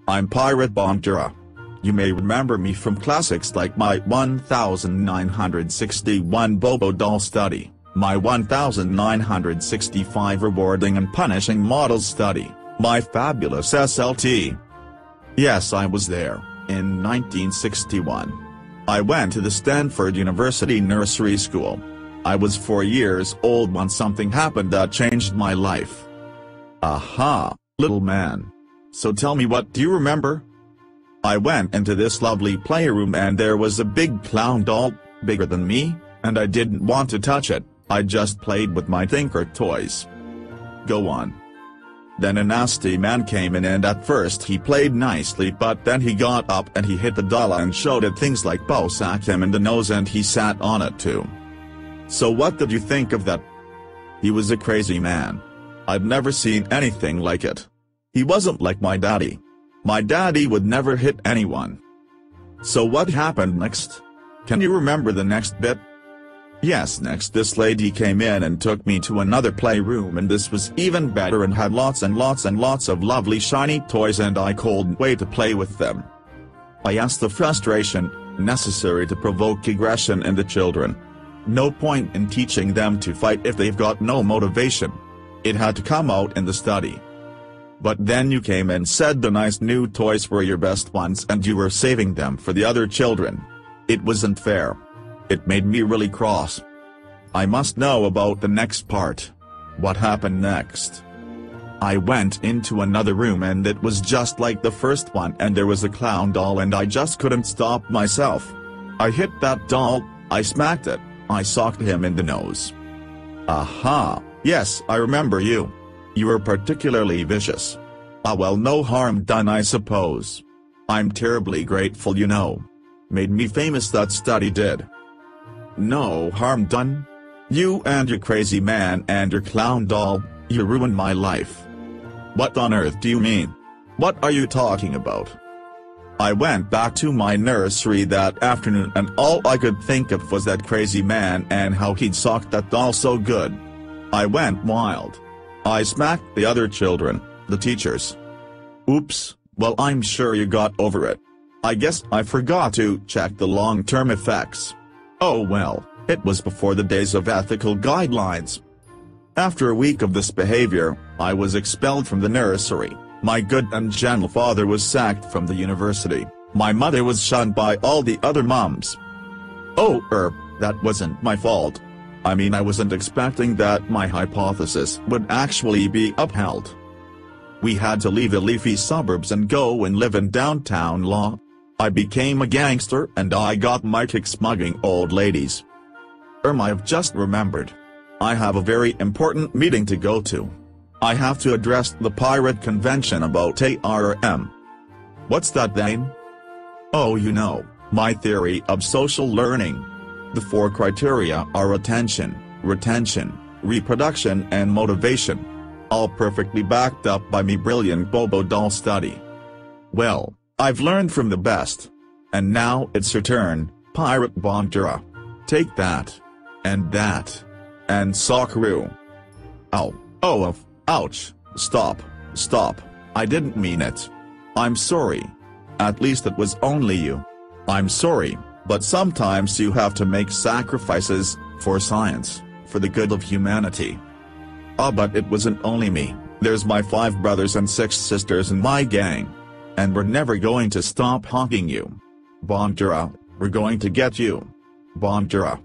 I'm Pirate Bandura. You may remember me from classics like my 1961 Bobo doll study, my 1965 rewarding and punishing models study, my fabulous SLT. Yes, I was there, in 1961. I went to the Stanford University Nursery School. I was 4 years old when something happened that changed my life. Aha, little man. So tell me, what do you remember? I went into this lovely playroom and there was a big clown doll, bigger than me, and I didn't want to touch it. I just played with my Tinker toys. Go on. Then a nasty man came in and at first he played nicely, but then he got up and he hit the doll and showed it things like sacked him in the nose and he sat on it too. So what did you think of that? He was a crazy man. I'd never seen anything like it. He wasn't like my daddy. My daddy would never hit anyone. So what happened next? Can you remember the next bit? Yes, next this lady came in and took me to another playroom, and this was even better and had lots and lots and lots of lovely shiny toys, and I couldn't wait to play with them. I asked the frustration necessary to provoke aggression in the children. No point in teaching them to fight if they've got no motivation. It had to come out in the study. But then you came and said the nice new toys were your best ones and you were saving them for the other children. It wasn't fair. It made me really cross. I must know about the next part. What happened next? I went into another room and it was just like the first one, and there was a clown doll and I just couldn't stop myself. I hit that doll, I smacked it, I socked him in the nose. Aha, yes, I remember you. You were particularly vicious. Ah well, no harm done, I suppose. I'm terribly grateful, you know. Made me famous, that study did. No harm done? You and your crazy man and your clown doll, you ruined my life. What on earth do you mean? What are you talking about? I went back to my nursery that afternoon and all I could think of was that crazy man and how he'd socked that doll so good. I went wild. I smacked the other children, the teachers. Oops, well, I'm sure you got over it. I guess I forgot to check the long-term effects. Oh well, it was before the days of ethical guidelines. After a week of this behavior, I was expelled from the nursery. My good and gentle father was sacked from the university. My mother was shunned by all the other moms. Oh, that wasn't my fault. I mean, I wasn't expecting that my hypothesis would actually be upheld. We had to leave the leafy suburbs and go and live in downtown law. I became a gangster and I got my kicks mugging old ladies. I've just remembered. I have a very important meeting to go to. I have to address the pirate convention about ARM. What's that then? Oh, you know, my theory of social learning. The 4 criteria are attention, retention, reproduction and motivation. All perfectly backed up by me brilliant Bobo doll study. Well, I've learned from the best. And now it's your turn, Pirate Bandura. Take that. And that. And Sockaroo. Ow. Oh, ouch. Stop. I didn't mean it. I'm sorry. At least it was only you. I'm sorry, but sometimes you have to make sacrifices, for science, for the good of humanity. But it wasn't only me, there's my 5 brothers and 6 sisters in my gang. And we're never going to stop honking you. Bandura, we're going to get you. Bandura.